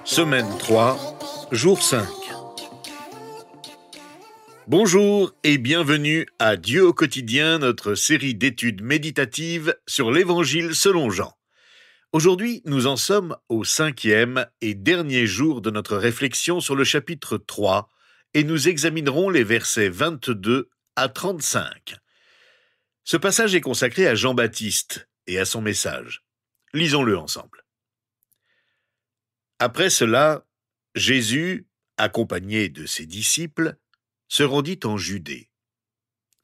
Semaine 3, jour 5. Bonjour et bienvenue à Dieu au quotidien, notre série d'études méditatives sur l'Évangile selon Jean. Aujourd'hui, nous en sommes au 5e et dernier jour de notre réflexion sur le chapitre 3 et nous examinerons les versets 22 à 35. Ce passage est consacré à Jean-Baptiste et à son message. Lisons-le ensemble. Après cela, Jésus, accompagné de ses disciples, se rendit en Judée.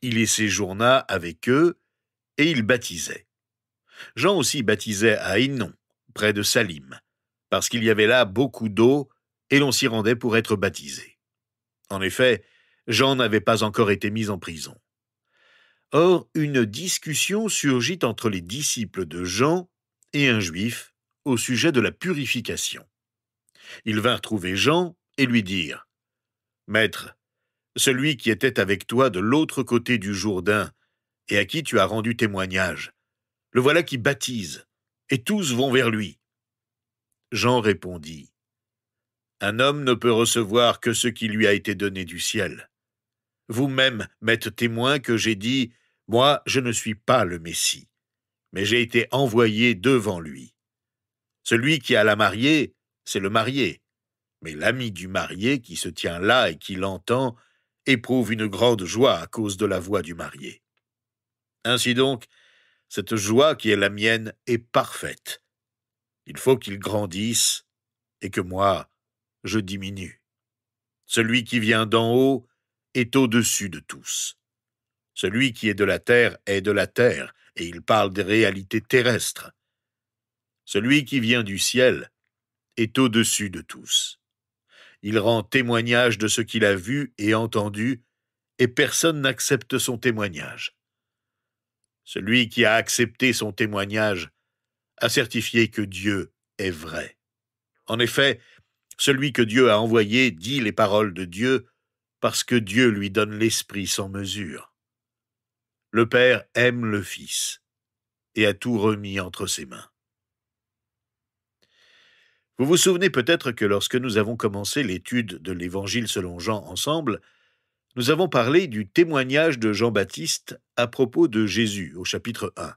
Il y séjourna avec eux et il baptisait. Jean aussi baptisait à Hénon, près de Salim, parce qu'il y avait là beaucoup d'eau et l'on s'y rendait pour être baptisé. En effet, Jean n'avait pas encore été mis en prison. Or, une discussion surgit entre les disciples de Jean et un juif au sujet de la purification. Ils vinrent trouver Jean et lui dirent : « Maître, celui qui était avec toi de l'autre côté du Jourdain et à qui tu as rendu témoignage, le voilà qui baptise, et tous vont vers lui. » Jean répondit : « Un homme ne peut recevoir que ce qui lui a été donné du ciel. Vous-même m'êtes témoin que j'ai dit : moi, je ne suis pas le Messie, mais j'ai été envoyé devant lui. Celui qui a la mariée, c'est le marié. Mais l'ami du marié qui se tient là et qui l'entend éprouve une grande joie à cause de la voix du marié. Ainsi donc, cette joie qui est la mienne est parfaite. Il faut qu'il grandisse et que moi, je diminue. Celui qui vient d'en haut est au-dessus de tous. Celui qui est de la terre est de la terre, et il parle des réalités terrestres. Celui qui vient du ciel est au-dessus de tous. Il rend témoignage de ce qu'il a vu et entendu, et personne n'accepte son témoignage. Celui qui a accepté son témoignage a certifié que Dieu est vrai. En effet, celui que Dieu a envoyé dit les paroles de Dieu, parce que Dieu lui donne l'Esprit sans mesure. Le Père aime le Fils et a tout remis entre ses mains. Vous vous souvenez peut-être que lorsque nous avons commencé l'étude de l'Évangile selon Jean ensemble, nous avons parlé du témoignage de Jean-Baptiste à propos de Jésus au chapitre 1.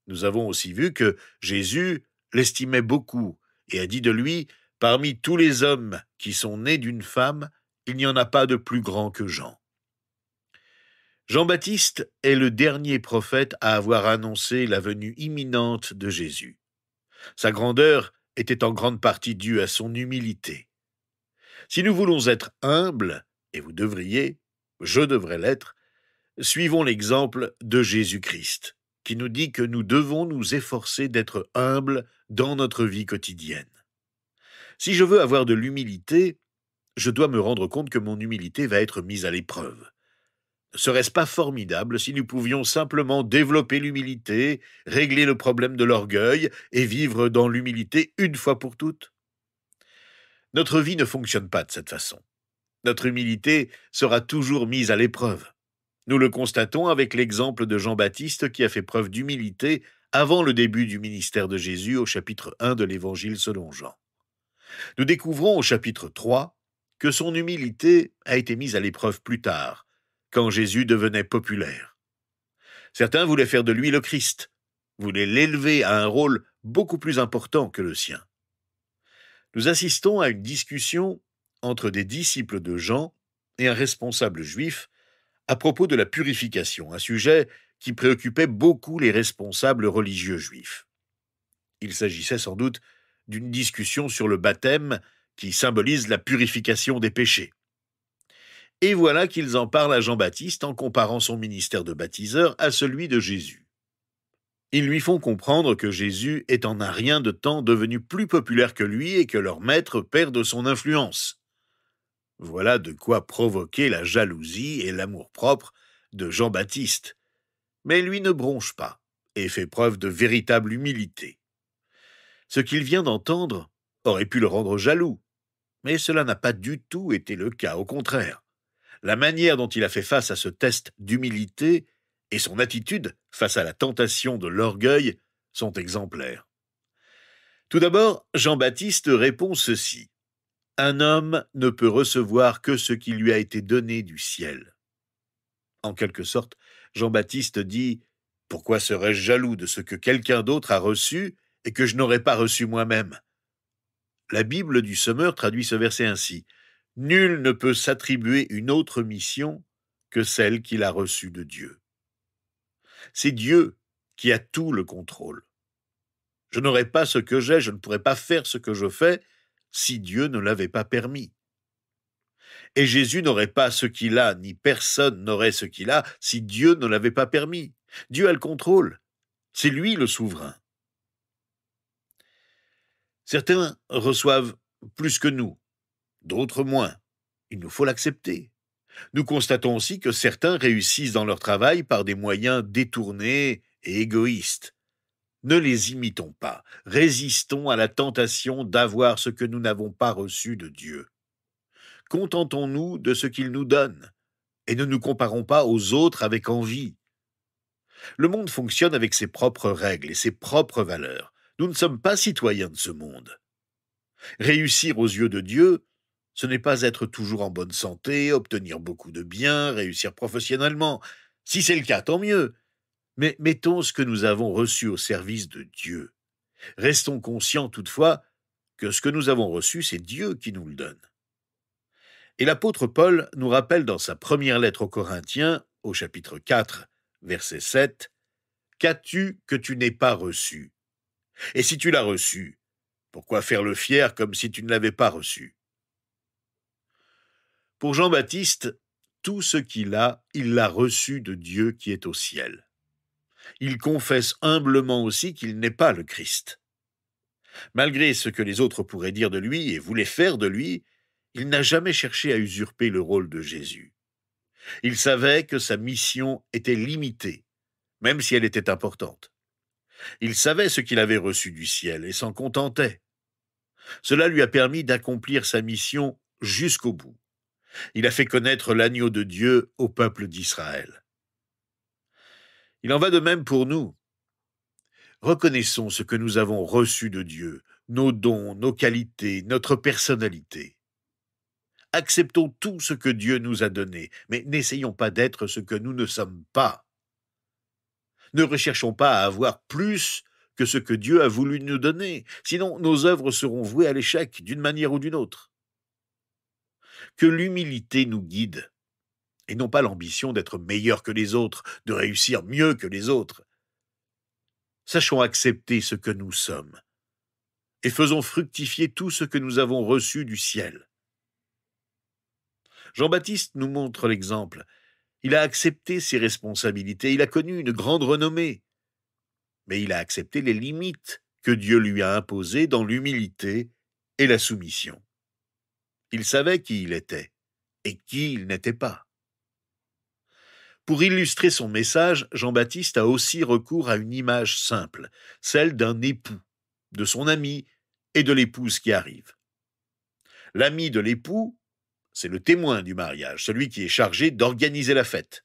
Nous avons aussi vu que Jésus l'estimait beaucoup et a dit de lui : « Parmi tous les hommes qui sont nés d'une femme, il n'y en a pas de plus grand que Jean. » Jean-Baptiste est le dernier prophète à avoir annoncé la venue imminente de Jésus. Sa grandeur était en grande partie due à son humilité. Si nous voulons être humbles, et vous devriez, je devrais l'être, suivons l'exemple de Jésus-Christ, qui nous dit que nous devons nous efforcer d'être humbles dans notre vie quotidienne. Si je veux avoir de l'humilité, je dois me rendre compte que mon humilité va être mise à l'épreuve. Ne serait-ce pas formidable si nous pouvions simplement développer l'humilité, régler le problème de l'orgueil et vivre dans l'humilité une fois pour toutes ? Notre vie ne fonctionne pas de cette façon. Notre humilité sera toujours mise à l'épreuve. Nous le constatons avec l'exemple de Jean-Baptiste qui a fait preuve d'humilité avant le début du ministère de Jésus au chapitre 1 de l'Évangile selon Jean. Nous découvrons au chapitre 3 que son humilité a été mise à l'épreuve plus tard, quand Jésus devenait populaire. Certains voulaient faire de lui le Christ, voulaient l'élever à un rôle beaucoup plus important que le sien. Nous assistons à une discussion entre des disciples de Jean et un responsable juif à propos de la purification, un sujet qui préoccupait beaucoup les responsables religieux juifs. Il s'agissait sans doute d'une discussion sur le baptême qui symbolise la purification des péchés. Et voilà qu'ils en parlent à Jean-Baptiste en comparant son ministère de baptiseur à celui de Jésus. Ils lui font comprendre que Jésus est en un rien de temps devenu plus populaire que lui et que leur maître perd de son influence. Voilà de quoi provoquer la jalousie et l'amour-propre de Jean-Baptiste. Mais lui ne bronche pas et fait preuve de véritable humilité. Ce qu'il vient d'entendre aurait pu le rendre jaloux, mais cela n'a pas du tout été le cas, au contraire. La manière dont il a fait face à ce test d'humilité et son attitude face à la tentation de l'orgueil sont exemplaires. Tout d'abord, Jean-Baptiste répond ceci. Un homme ne peut recevoir que ce qui lui a été donné du ciel. En quelque sorte, Jean-Baptiste dit « Pourquoi serais-je jaloux de ce que quelqu'un d'autre a reçu et que je n'aurais pas reçu moi-même » La Bible du Sommeur traduit ce verset ainsi « Nul ne peut s'attribuer une autre mission que celle qu'il a reçue de Dieu. » C'est Dieu qui a tout le contrôle. Je n'aurais pas ce que j'ai, je ne pourrais pas faire ce que je fais si Dieu ne l'avait pas permis. Et Jésus n'aurait pas ce qu'il a, ni personne n'aurait ce qu'il a si Dieu ne l'avait pas permis. Dieu a le contrôle. C'est lui le souverain. Certains reçoivent plus que nous, d'autres moins. Il nous faut l'accepter. Nous constatons aussi que certains réussissent dans leur travail par des moyens détournés et égoïstes. Ne les imitons pas, résistons à la tentation d'avoir ce que nous n'avons pas reçu de Dieu. Contentons-nous de ce qu'il nous donne, et ne nous comparons pas aux autres avec envie. Le monde fonctionne avec ses propres règles et ses propres valeurs. Nous ne sommes pas citoyens de ce monde. Réussir aux yeux de Dieu, ce n'est pas être toujours en bonne santé, obtenir beaucoup de biens, réussir professionnellement. Si c'est le cas, tant mieux. Mais mettons ce que nous avons reçu au service de Dieu. Restons conscients toutefois que ce que nous avons reçu, c'est Dieu qui nous le donne. Et l'apôtre Paul nous rappelle dans sa première lettre aux Corinthiens, au chapitre 4, verset 7, « Qu'as-tu que tu n'aies pas reçu? Et si tu l'as reçu, pourquoi faire le fier comme si tu ne l'avais pas reçu ?» Pour Jean-Baptiste, tout ce qu'il a, il l'a reçu de Dieu qui est au ciel. Il confesse humblement aussi qu'il n'est pas le Christ. Malgré ce que les autres pourraient dire de lui et voulaient faire de lui, il n'a jamais cherché à usurper le rôle de Jésus. Il savait que sa mission était limitée, même si elle était importante. Il savait ce qu'il avait reçu du ciel et s'en contentait. Cela lui a permis d'accomplir sa mission jusqu'au bout. Il a fait connaître l'agneau de Dieu au peuple d'Israël. Il en va de même pour nous. Reconnaissons ce que nous avons reçu de Dieu, nos dons, nos qualités, notre personnalité. Acceptons tout ce que Dieu nous a donné, mais n'essayons pas d'être ce que nous ne sommes pas. Ne recherchons pas à avoir plus que ce que Dieu a voulu nous donner, sinon nos œuvres seront vouées à l'échec d'une manière ou d'une autre. Que l'humilité nous guide, et non pas l'ambition d'être meilleur que les autres, de réussir mieux que les autres. Sachons accepter ce que nous sommes, et faisons fructifier tout ce que nous avons reçu du ciel. Jean-Baptiste nous montre l'exemple. Il a accepté ses responsabilités, il a connu une grande renommée, mais il a accepté les limites que Dieu lui a imposées dans l'humilité et la soumission. Il savait qui il était et qui il n'était pas. Pour illustrer son message, Jean-Baptiste a aussi recours à une image simple, celle d'un époux, de son ami et de l'épouse qui arrive. L'ami de l'époux, c'est le témoin du mariage, celui qui est chargé d'organiser la fête.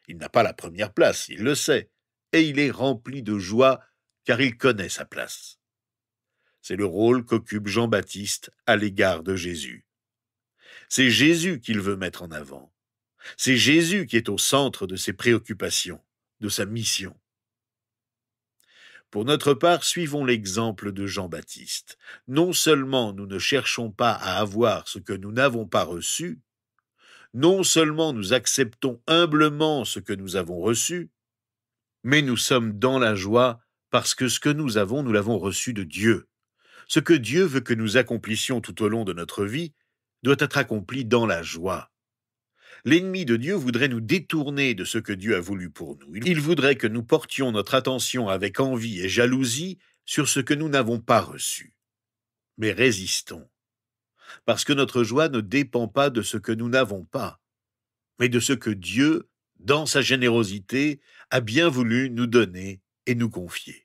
Il n'a pas la première place, il le sait, et il est rempli de joie car il connaît sa place. C'est le rôle qu'occupe Jean-Baptiste à l'égard de Jésus. C'est Jésus qu'il veut mettre en avant. C'est Jésus qui est au centre de ses préoccupations, de sa mission. Pour notre part, suivons l'exemple de Jean-Baptiste. Non seulement nous ne cherchons pas à avoir ce que nous n'avons pas reçu, non seulement nous acceptons humblement ce que nous avons reçu, mais nous sommes dans la joie parce que ce que nous avons, nous l'avons reçu de Dieu. Ce que Dieu veut que nous accomplissions tout au long de notre vie doit être accompli dans la joie. L'ennemi de Dieu voudrait nous détourner de ce que Dieu a voulu pour nous. Il voudrait que nous portions notre attention avec envie et jalousie sur ce que nous n'avons pas reçu. Mais résistons, parce que notre joie ne dépend pas de ce que nous n'avons pas, mais de ce que Dieu, dans sa générosité, a bien voulu nous donner et nous confier.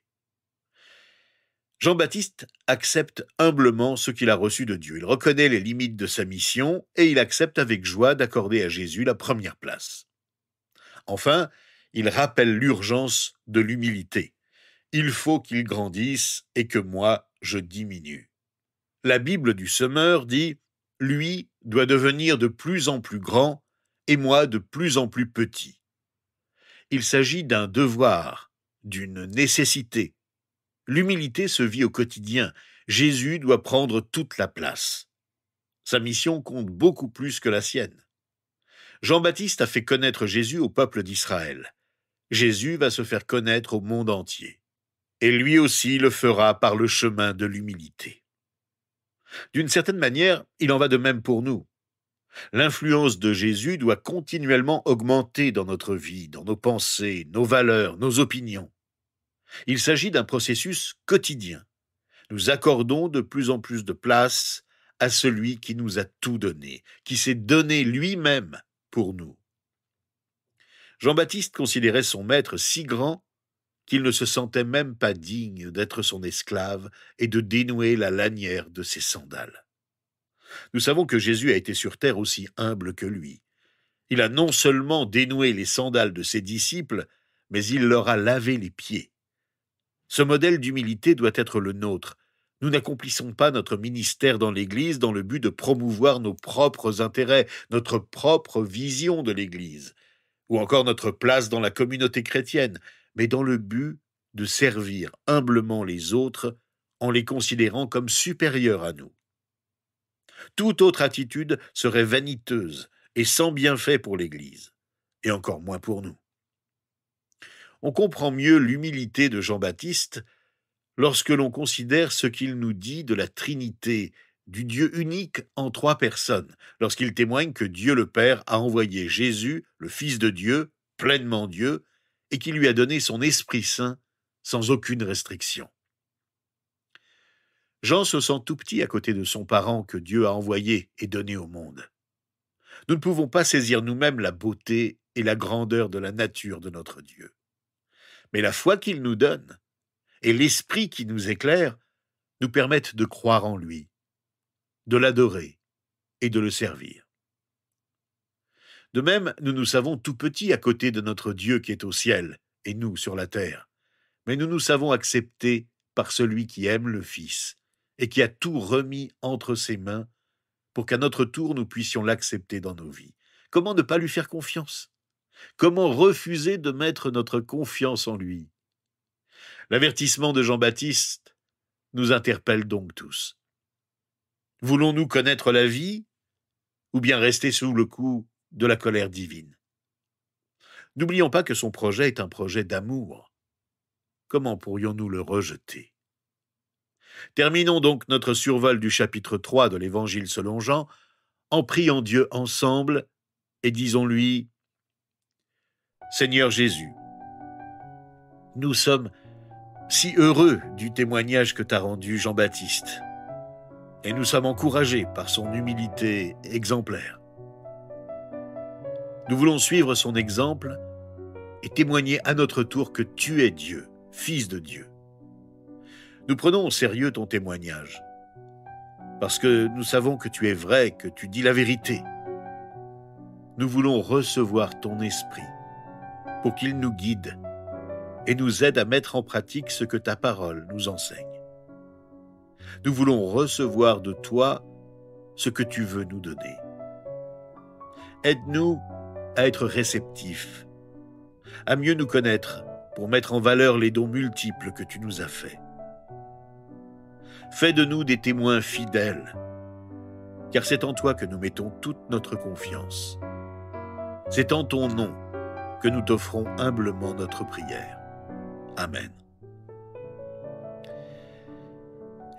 Jean-Baptiste accepte humblement ce qu'il a reçu de Dieu. Il reconnaît les limites de sa mission et il accepte avec joie d'accorder à Jésus la première place. Enfin, il rappelle l'urgence de l'humilité. Il faut qu'il grandisse et que moi, je diminue. La Bible du semeur dit « Lui doit devenir de plus en plus grand et moi de plus en plus petit ». Il s'agit d'un devoir, d'une nécessité. L'humilité se vit au quotidien. Jésus doit prendre toute la place. Sa mission compte beaucoup plus que la sienne. Jean-Baptiste a fait connaître Jésus au peuple d'Israël. Jésus va se faire connaître au monde entier. Et lui aussi le fera par le chemin de l'humilité. D'une certaine manière, il en va de même pour nous. L'influence de Jésus doit continuellement augmenter dans notre vie, dans nos pensées, nos valeurs, nos opinions. Il s'agit d'un processus quotidien. Nous accordons de plus en plus de place à celui qui nous a tout donné, qui s'est donné lui-même pour nous. Jean-Baptiste considérait son maître si grand qu'il ne se sentait même pas digne d'être son esclave et de dénouer la lanière de ses sandales. Nous savons que Jésus a été sur terre aussi humble que lui. Il a non seulement dénoué les sandales de ses disciples, mais il leur a lavé les pieds. Ce modèle d'humilité doit être le nôtre. Nous n'accomplissons pas notre ministère dans l'Église dans le but de promouvoir nos propres intérêts, notre propre vision de l'Église, ou encore notre place dans la communauté chrétienne, mais dans le but de servir humblement les autres en les considérant comme supérieurs à nous. Toute autre attitude serait vaniteuse et sans bienfait pour l'Église, et encore moins pour nous. On comprend mieux l'humilité de Jean-Baptiste lorsque l'on considère ce qu'il nous dit de la Trinité, du Dieu unique en 3 personnes, lorsqu'il témoigne que Dieu le Père a envoyé Jésus, le Fils de Dieu, pleinement Dieu, et qui lui a donné son Esprit Saint sans aucune restriction. Jean se sent tout petit à côté de son parent que Dieu a envoyé et donné au monde. Nous ne pouvons pas saisir nous-mêmes la beauté et la grandeur de la nature de notre Dieu. Mais la foi qu'il nous donne et l'esprit qui nous éclaire nous permettent de croire en lui, de l'adorer et de le servir. De même, nous nous savons tout petits à côté de notre Dieu qui est au ciel et nous sur la terre, mais nous nous savons acceptés par celui qui aime le Fils et qui a tout remis entre ses mains pour qu'à notre tour nous puissions l'accepter dans nos vies. Comment ne pas lui faire confiance? Comment refuser de mettre notre confiance en lui? L'avertissement de Jean-Baptiste nous interpelle donc tous. Voulons-nous connaître la vie ou bien rester sous le coup de la colère divine? N'oublions pas que son projet est un projet d'amour. Comment pourrions-nous le rejeter? Terminons donc notre survol du chapitre 3 de l'Évangile selon Jean en priant Dieu ensemble et disons-lui « Seigneur Jésus, nous sommes si heureux du témoignage que t'a rendu Jean-Baptiste et nous sommes encouragés par son humilité exemplaire. Nous voulons suivre son exemple et témoigner à notre tour que tu es Dieu, Fils de Dieu. Nous prenons au sérieux ton témoignage, parce que nous savons que tu es vrai, que tu dis la vérité. Nous voulons recevoir ton esprit pour qu'il nous guide et nous aide à mettre en pratique ce que ta parole nous enseigne. Nous voulons recevoir de toi ce que tu veux nous donner. Aide-nous à être réceptifs, à mieux nous connaître pour mettre en valeur les dons multiples que tu nous as faits. Fais de nous des témoins fidèles, car c'est en toi que nous mettons toute notre confiance. C'est en ton nom que nous t'offrons humblement notre prière. Amen.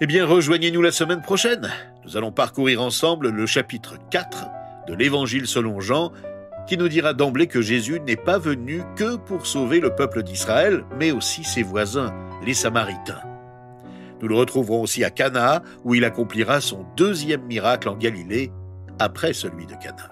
Eh bien, rejoignez-nous la semaine prochaine. Nous allons parcourir ensemble le chapitre 4 de l'Évangile selon Jean, qui nous dira d'emblée que Jésus n'est pas venu que pour sauver le peuple d'Israël, mais aussi ses voisins, les Samaritains. Nous le retrouverons aussi à Cana, où il accomplira son 2e miracle en Galilée, après celui de Cana.